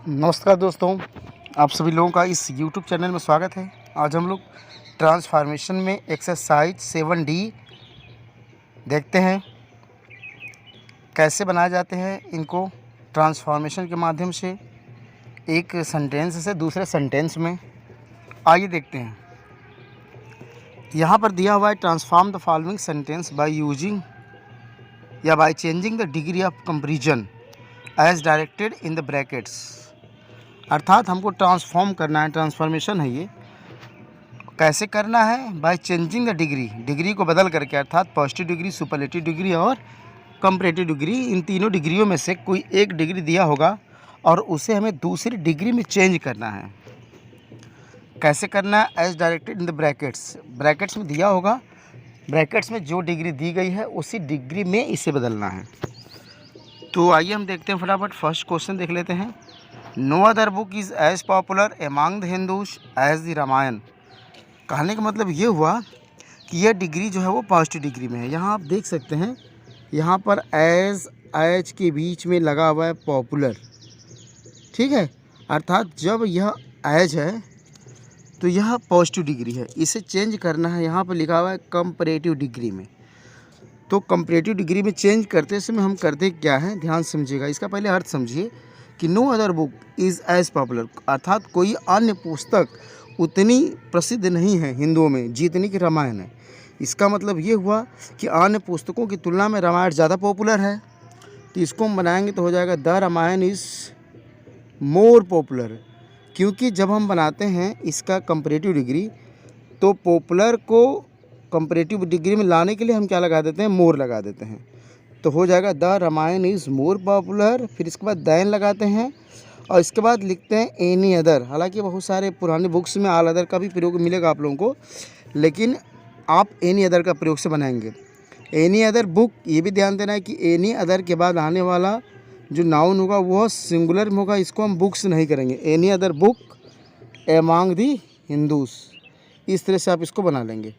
नमस्कार दोस्तों, आप सभी लोगों का इस YouTube चैनल में स्वागत है। आज हम लोग ट्रांसफॉर्मेशन में एक्सरसाइज 7D देखते हैं कैसे बनाए जाते हैं इनको ट्रांसफॉर्मेशन के माध्यम से एक सेंटेंस से दूसरे सेंटेंस में। आइए देखते हैं। यहाँ पर दिया हुआ है transform the following sentence by using या by changing the degree of comparison as directed in the brackets. अर्थात हमको ट्रांसफॉर्म करना है, ट्रांसफॉर्मेशन है ये। कैसे करना है? बाय चेंजिंग द डिग्री को बदल करके, अर्थात पॉजिटिव डिग्री, सुपरलेटिव डिग्री और कंपैरेटिव डिग्री। इन तीनों डिग्रियों में से कोई एक डिग्री दिया होगा और उसे हमें दूसरी डिग्री में चेंज करना है। कैसे करना है? As directed in the brackets. Brackets में दिया होगा, ब्रैकेट्स में जो डिग्री दी गई है उसी डिग्री में इसे बदलना है। तो आइए हम देखते हैं फटाफट। फर्स्ट क्वेश्चन देख लेते हैं। No other book is as popular among the Hindus as the Ramayana. कहने का मतलब ये हुआ कि यह डिग्री जो है वो पॉजिटिव डिग्री में है। यहाँ आप देख सकते हैं, यहाँ पर एज के बीच में लगा हुआ है पॉपुलर, ठीक है। अर्थात जब यह एज है तो यह पॉजिटिव डिग्री है, इसे चेंज करना है। यहाँ पर लिखा हुआ है कंपैरेटिव डिग्री में। तो कंपैरेटिव डिग्री में चेंज करते समय हम करते क्या है, ध्यान समझिएगा। इसका पहले अर्थ समझिए कि no other book is as popular, अर्थात कोई अन्य पुस्तक उतनी प्रसिद्ध नहीं है हिंदुओं में जितनी कि रामायण है। इसका मतलब ये हुआ कि अन्य पुस्तकों की तुलना में रामायण ज़्यादा पॉपुलर है। तो इसको हम बनाएंगे तो हो जाएगा the Ramayana is more popular. क्योंकि जब हम बनाते हैं इसका कंपैरेटिव डिग्री, तो पॉपुलर को कंपैरेटिव डिग्री में लाने के लिए हम क्या लगा देते हैं, मोर लगा देते हैं। तो हो जाएगा the Ramayana is more popular. फिर इसके बाद दैन लगाते हैं और इसके बाद लिखते हैं एनी अदर। हालांकि बहुत सारे पुराने बुक्स में ऑल अदर का भी प्रयोग मिलेगा आप लोगों को, लेकिन आप एनी अदर का प्रयोग से बनाएंगे। एनी अदर बुक, ये भी ध्यान देना है कि एनी अदर के बाद आने वाला जो नाउन होगा वह सिंगुलर में होगा, इसको हम बुक्स नहीं करेंगे। एनी अदर बुक एमंग दी हिंदूज, इस तरह से आप इसको बना लेंगे।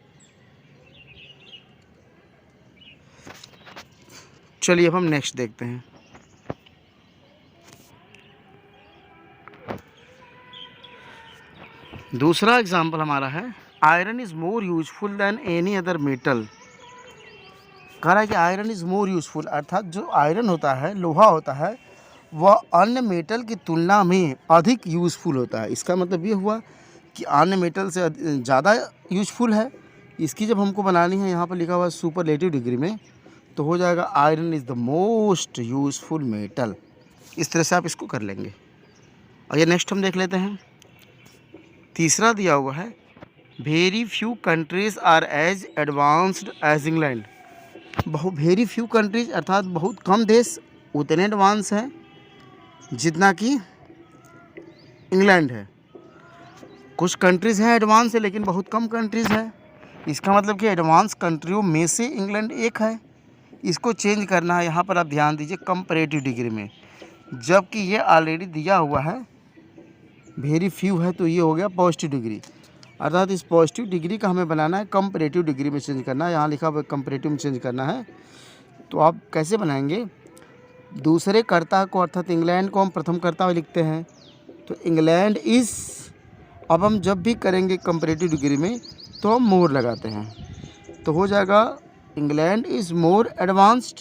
चलिए अब हम नेक्स्ट देखते हैं। दूसरा एग्जाम्पल हमारा है iron is more useful than any other metal. कह रहा है कि आयरन इज़ मोर यूजफुल, अर्थात जो आयरन होता है, लोहा होता है, वह अन्य मेटल की तुलना में अधिक यूजफुल होता है। इसका मतलब ये हुआ कि अन्य मेटल से ज़्यादा यूजफुल है। इसकी जब हमको बनानी है, यहाँ पर लिखा हुआ है सुपरलेटिव डिग्री में, तो हो जाएगा iron is the most useful metal. इस तरह से आप इसको कर लेंगे। और ये नेक्स्ट हम देख लेते हैं। तीसरा दिया हुआ है very few countries are as advanced as England. Very few countries, अर्थात बहुत कम देश उतने एडवांस हैं जितना कि इंग्लैंड है। कुछ कंट्रीज़ हैं एडवांस है, लेकिन बहुत कम कंट्रीज़ है। इसका मतलब कि एडवांस कंट्रियों में से इंग्लैंड एक है। इसको चेंज करना है। यहाँ पर आप ध्यान दीजिए कंपैरेटिव डिग्री में, जबकि ये ऑलरेडी दिया हुआ है वेरी फ्यू है, तो ये हो गया पॉजिटिव डिग्री। अर्थात इस पॉजिटिव डिग्री का हमें बनाना है कंपैरेटिव डिग्री में चेंज करना है। यहाँ लिखा हुआ कंपैरेटिव में चेंज करना है। तो आप कैसे बनाएंगे? दूसरे कर्ता को, अर्थात इंग्लैंड को हम प्रथम कर्ता लिखते हैं, तो इंग्लैंड इज़। अब हम जब भी करेंगे कंपैरेटिव डिग्री में तो हम मोर लगाते हैं, तो हो जाएगा इंग्लैंड इज़ मोर एडवांस्ड।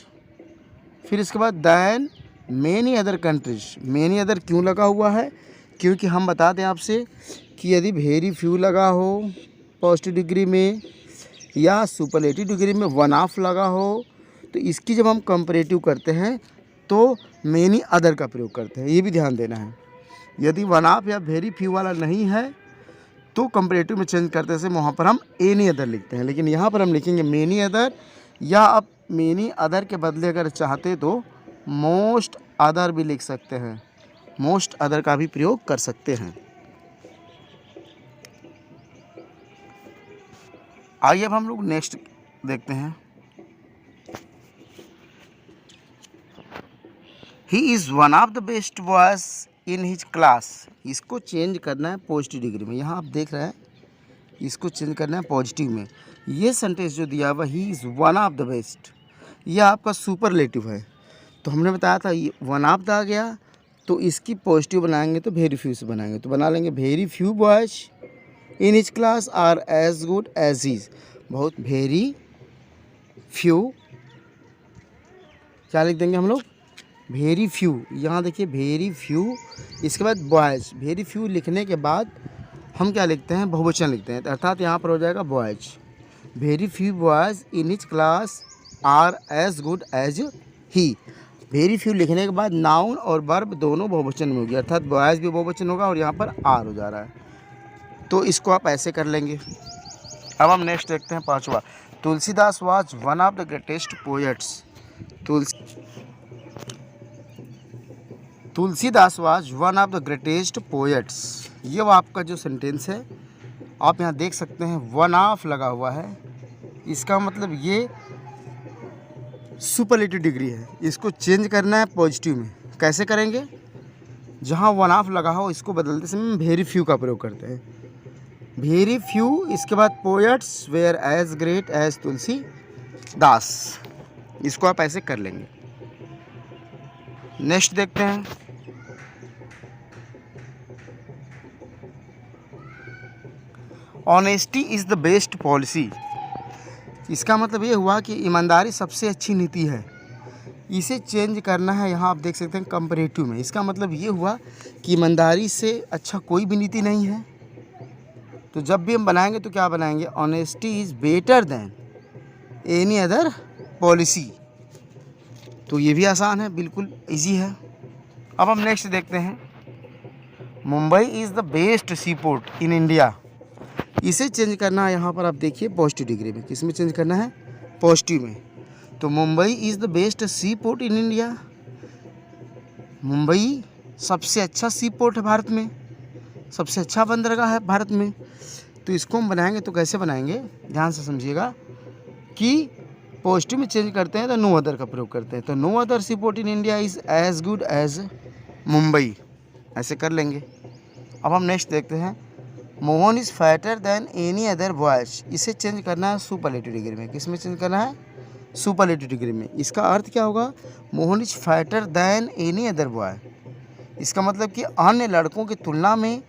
फिर इसके बाद than many other countries. Many other क्यों लगा हुआ है? क्योंकि हम बता दें आपसे कि यदि वेरी फ्यू लगा हो पॉजिटिव डिग्री में या सुपरलेटिव डिग्री में वन ऑफ लगा हो, तो इसकी जब हम कंपैरेटिव करते हैं तो मेनी अदर का प्रयोग करते हैं। ये भी ध्यान देना है। यदि वन ऑफ या वेरी फ्यू वाला नहीं है तो कंपैरेटिव में चेंज करते समय वहाँ पर हम एनी अदर लिखते हैं, लेकिन यहाँ पर हम लिखेंगे मेनी अदर, या आप मेनी अदर के बदले अगर चाहते तो मोस्ट अदर भी लिख सकते हैं। मोस्ट अदर का भी प्रयोग कर सकते हैं। आइए अब हम लोग नेक्स्ट देखते हैं। He is one of the best boys in his class. इसको चेंज करना है पॉजिटिव डिग्री में। यहाँ आप देख रहे हैं, इसको चेंज करना है पॉजिटिव में। ये सेंटेंस जो दिया हुआ he is one of the best, यह आपका सुपरलेटिव है। तो हमने बताया था ये वन ऑफ द आ गया तो इसकी पॉजिटिव बनाएंगे तो वेरी फ्यू से बनाएंगे, तो बना लेंगे very few boys in his class are as good as he's. बहुत वेरी फ्यू, क्या लिख देंगे हम लोग, वेरी फ्यू। यहाँ देखिए वेरी फ्यू, इसके बाद बॉयज़। वेरी फ्यू लिखने के बाद हम क्या लिखते हैं, बहुवचन लिखते हैं, अर्थात यहाँ पर हो जाएगा boys. Very few boys in his class are as good as he. Very few लिखने के बाद नाउन और वर्ब दोनों बहुवचन में होगी, अर्थात बॉयज़ भी बहुवचन होगा और यहाँ पर आर हो जा रहा है, तो इसको आप ऐसे कर लेंगे। अब हम नेक्स्ट देखते हैं पांचवा। Tulsidas was one of the greatest poets. Tulsidas was one of the greatest poets. ये वो आपका जो सेंटेंस है, आप यहाँ देख सकते हैं वन ऑफ लगा हुआ है, इसका मतलब ये सुपरलेटिव डिग्री है। इसको चेंज करना है पॉजिटिव में। कैसे करेंगे, जहाँ वन ऑफ लगा हो इसको बदलते समय हम वेरी फ्यू का प्रयोग करते हैं। वेरी फ्यू, इसके बाद poets were as great as Tulsi Das. इसको आप ऐसे कर लेंगे। नेक्स्ट देखते हैं। Honesty is the best policy. इसका मतलब ये हुआ कि ईमानदारी सबसे अच्छी नीति है। इसे चेंज करना है, यहाँ आप देख सकते हैं कंपैरेटिव में। इसका मतलब ये हुआ कि ईमानदारी से अच्छा कोई भी नीति नहीं है। तो जब भी हम बनाएंगे तो क्या बनाएंगे, honesty is better than any other policy. तो ये भी आसान है, बिल्कुल इजी है। अब हम नेक्स्ट देखते हैं। Mumbai is the best sea port in India. इसे चेंज करना है, यहाँ पर आप देखिए पॉजिटिव डिग्री में। किस में चेंज करना है, पॉजिटिव में। तो Mumbai is the best sea port in India. Mumbai सबसे अच्छा सी पोर्ट है भारत में, सबसे अच्छा बंदरगाह है भारत में। तो इसको हम बनाएंगे तो कैसे बनाएंगे, ध्यान से समझिएगा कि पॉजिटिव में चेंज करते हैं तो नो अदर का प्रयोग करते हैं। तो no other sea port in India is as good as Mumbai, ऐसे कर लेंगे। अब हम नेक्स्ट देखते हैं। Mohan is fatter than any other boys. इसे चेंज करना है सुपरलेटिव डिग्री में। किस में चेंज करना है, सुपरलेटिव डिग्री में। इसका अर्थ क्या होगा, Mohan is fatter than any other boy. इसका मतलब कि अन्य लड़कों की तुलना में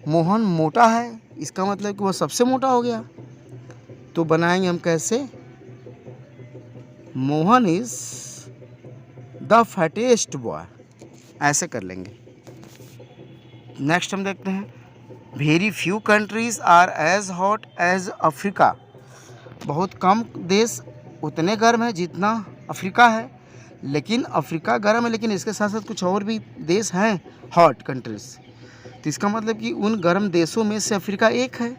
मोहन मोटा है, इसका मतलब कि वह सबसे मोटा हो गया। तो बनाएंगे हम कैसे, Mohan is the fattest boy, ऐसे कर लेंगे। नेक्स्ट हम देखते हैं। Very few countries are as hot as Africa. बहुत कम देश उतने गर्म है जितना अफ्रीका है। लेकिन अफ्रीका गर्म है, लेकिन इसके साथ साथ कुछ और भी देश हैं हॉट कंट्रीज। तो इसका मतलब कि उन गर्म देशों में से अफ्रीका एक है।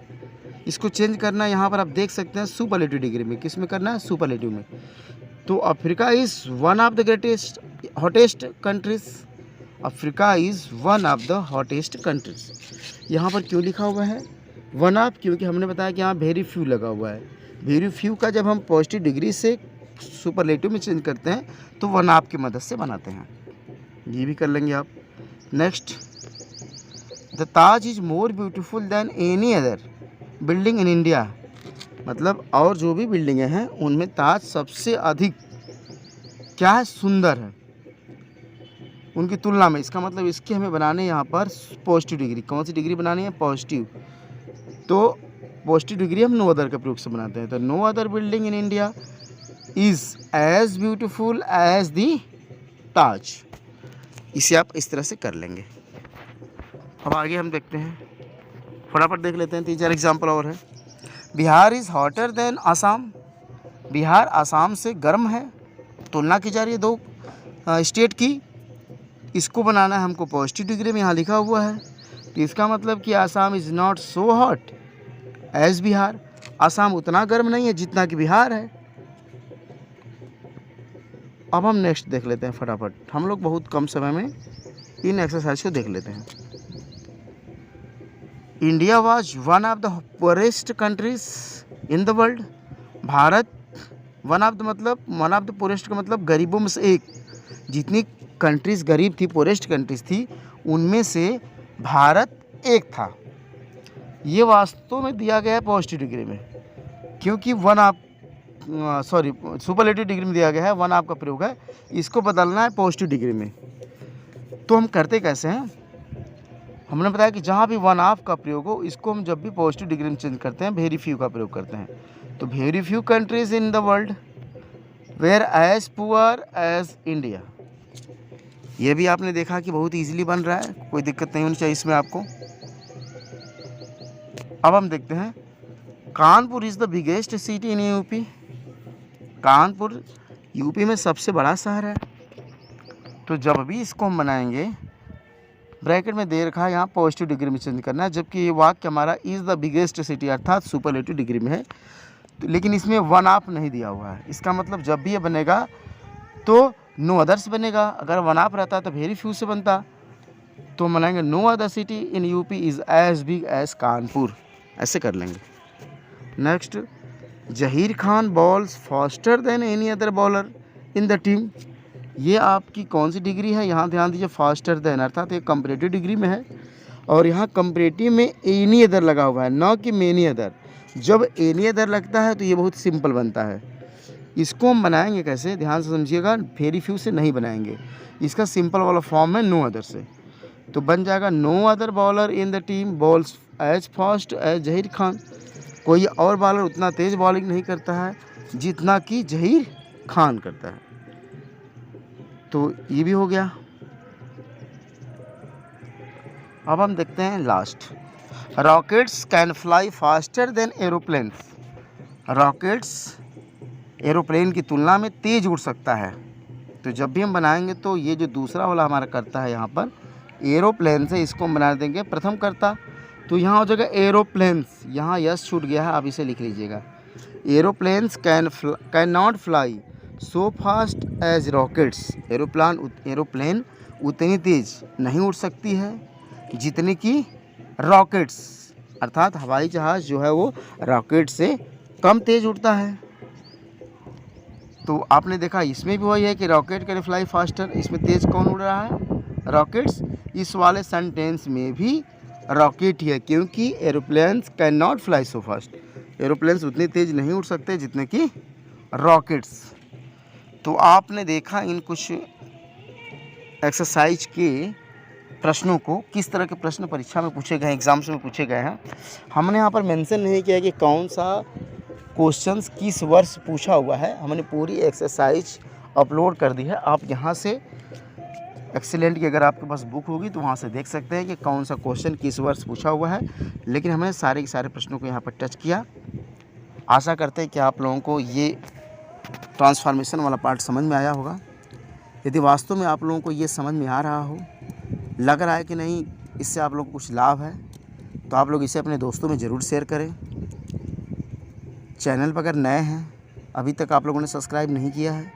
इसको चेंज करना है, यहाँ पर आप देख सकते हैं सुपरलेटिव डिग्री में। किस में करना है, सुपरलेटिव में। तो Africa is one of the greatest hottest countries. Africa is one of the hottest countries. यहाँ पर क्यों लिखा हुआ है वन ऑफ, क्योंकि हमने बताया कि यहाँ वेरी फ्यू लगा हुआ है। वेरी फ्यू का जब हम पॉजिटिव डिग्री से सुपरलेटिव में चेंज करते हैं तो वन ऑफ की मदद से बनाते हैं। ये भी कर लेंगे आप। Next, the Taj is more beautiful than any other building in India. मतलब और जो भी बिल्डिंगें हैं उनमें ताज सबसे अधिक क्या है, सुंदर है उनकी तुलना में। इसका मतलब इसकी हमें बनाने यहाँ पर पॉजिटिव डिग्री। कौन सी डिग्री बनानी है, पॉजिटिव। तो पॉजिटिव डिग्री हम नो अदर के प्रयोग से बनाते हैं। तो no other building in India is as beautiful as the Taj. इसे आप इस तरह से कर लेंगे। अब आगे हम देखते हैं, फटाफट देख लेते हैं। 3-4 एग्जाम्पल और है। Bihar is hotter then Assam. Bihar Assam से गर्म है। तुलना की जा रही है दो स्टेट की। इसको बनाना है हमको पॉजिटिव डिग्री में, यहाँ लिखा हुआ है। तो इसका मतलब कि Assam is not so hot as Bihar. Assam उतना गर्म नहीं है जितना कि बिहार है। अब हम नेक्स्ट देख लेते हैं फटाफट। हम लोग बहुत कम समय में इन एक्सरसाइज को देख लेते हैं। India was one of the poorest countries in the world. Bharat one of the poorest का मतलब गरीबों में से एक। जितनी कंट्रीज़ गरीब थी, पुअरेस्ट कंट्रीज़ थी, उनमें से भारत एक था। ये वास्तव में दिया गया है पॉजिटिव डिग्री में, क्योंकि सुपरलेटिव डिग्री में दिया गया है, वन ऑफ का प्रयोग है। इसको बदलना है पॉजिटिव डिग्री में। तो हम करते कैसे हैं, हमने बताया कि जहाँ भी वन ऑफ का प्रयोग हो इसको हम जब भी पॉजिटिव डिग्री में चेंज करते हैं वेरी फ्यू का प्रयोग करते हैं। तो very few countries in the world were as poor as India. ये भी आपने देखा कि बहुत इजीली बन रहा है, कोई दिक्कत नहीं होनी चाहिए इसमें आपको। अब हम देखते हैं Kanpur is the biggest city in UP. Kanpur UP में सबसे बड़ा शहर है। तो जब भी इसको हम बनाएंगे ब्रैकेट में दे रखा है यहाँ पॉजिटिव डिग्री में चेंज करना है, जबकि ये वाक्य हमारा इज़ द बिगेस्ट सिटी अर्थात सुपरलेटिव डिग्री में है। तो लेकिन इसमें वन ऑफ नहीं दिया हुआ है, इसका मतलब जब भी ये बनेगा तो नो अदर्स बनेगा। अगर वन ऑफ रहता तो वेरी फ्यू से बनता। तो हम बनाएंगे no other city in UP is as big as Kanpur, ऐसे कर लेंगे। Next, Zaheer Khan bowls faster than any other bowler in the team. ये आपकी कौन सी डिग्री है, यहाँ ध्यान दीजिए, फास्टर देन अर्थात ये कंपरेटिव डिग्री में है और यहाँ कंपरेटिव में एनी अदर लगा हुआ है, न कि मेनी अदर। जब एनी अदर लगता है तो ये बहुत सिंपल बनता है। इसको हम बनाएंगे कैसे, ध्यान से समझिएगा, वेरी फ्यू से नहीं बनाएंगे, इसका सिंपल वाला फॉर्म है नो अदर से। तो बन जाएगा no other bowler in the team bowls as fast as Zaheer Khan. कोई और बॉलर उतना तेज़ बॉलिंग नहीं करता है जितना कि जहीर खान करता है। तो ये भी हो गया। अब हम देखते हैं last, rockets can fly faster than aeroplanes. Rockets aeroplane की तुलना में तेज़ उड़ सकता है। तो जब भी हम बनाएंगे तो ये जो दूसरा वाला हमारा करता है यहाँ पर एरोप्लेन से, इसको हम बना देंगे प्रथम करता। तो यहाँ हो जाएगा एरोप्लेन्स, यहाँ यस छूट गया है, आप इसे लिख लीजिएगा। Aeroplanes can not fly so fast as rockets. Aeroplane उतनी तेज़ नहीं उड़ सकती है जितनी कि रॉकेट्स, अर्थात हवाई जहाज़ जो है वो रॉकेट से कम तेज़ उड़ता है। तो आपने देखा इसमें भी वही है कि रॉकेट कैन फ्लाई फास्टर, इसमें तेज़ कौन उड़ रहा है, रॉकेट्स। इस वाले सेंटेंस में भी रॉकेट ही है, क्योंकि aeroplanes can not fly so fast. Aeroplanes उतनी तेज़ नहीं उड़ सकते जितने कि रॉकेट्स। तो आपने देखा इन कुछ एक्सरसाइज के प्रश्नों को, किस तरह के प्रश्न परीक्षा में पूछे गए हैं, एग्जाम्स में पूछे गए हैं। हमने यहाँ पर मेंशन नहीं किया कि कौन सा क्वेश्चंस किस वर्ष पूछा हुआ है, हमने पूरी एक्सरसाइज अपलोड कर दी है। आप यहाँ से एक्सीलेंट की अगर आपके पास बुक होगी तो वहाँ से देख सकते हैं कि कौन सा क्वेश्चन किस वर्ष पूछा हुआ है। लेकिन हमने सारे के सारे प्रश्नों को यहाँ पर टच किया। आशा करते हैं कि आप लोगों को ये ट्रांसफॉर्मेशन वाला पार्ट समझ में आया होगा। यदि वास्तव में आप लोगों को ये समझ में आ रहा हो, लग रहा है कि नहीं इससे आप लोगों को कुछ लाभ है, तो आप लोग इसे अपने दोस्तों में ज़रूर शेयर करें। चैनल पर अगर नए हैं, अभी तक आप लोगों ने सब्सक्राइब नहीं किया है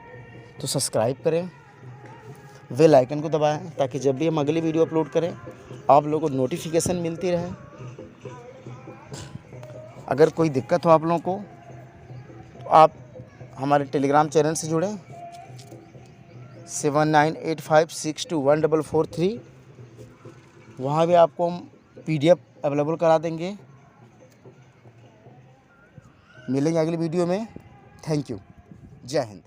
तो सब्सक्राइब करें, बेल आइकन को दबाएं ताकि जब भी हम अगली वीडियो अपलोड करें आप लोगों को नोटिफिकेशन मिलती रहे। अगर कोई दिक्कत हो आप लोगों को तो आप हमारे टेलीग्राम चैनल से जुड़ें 7985621443। वहाँ भी आपको हम PDF अवेलेबल करा देंगे। मिलेंगे अगली वीडियो में। Thank you. जय हिंद।